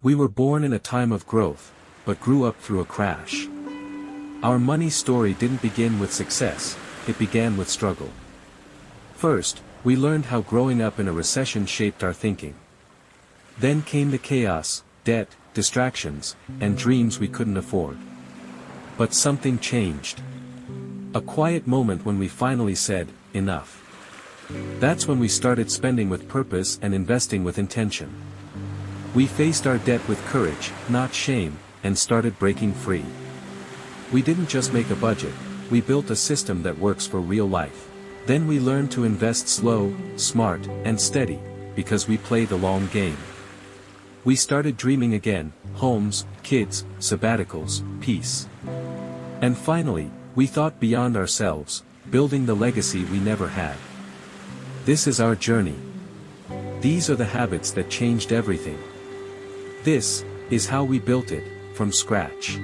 We were born in a time of growth, but grew up through a crash. Our money story didn't begin with success, it began with struggle. First, we learned how growing up in a recession shaped our thinking. Then came the chaos, debt, distractions, and dreams we couldn't afford. But something changed. A quiet moment when we finally said, enough. That's when we started spending with purpose and investing with intention. We faced our debt with courage, not shame, and started breaking free. We didn't just make a budget, we built a system that works for real life. Then we learned to invest slow, smart, and steady, because we play the long game. We started dreaming again, homes, kids, sabbaticals, peace. And finally, we thought beyond ourselves, building the legacy we never had. This is our journey. These are the habits that changed everything. This is how we built it, from scratch.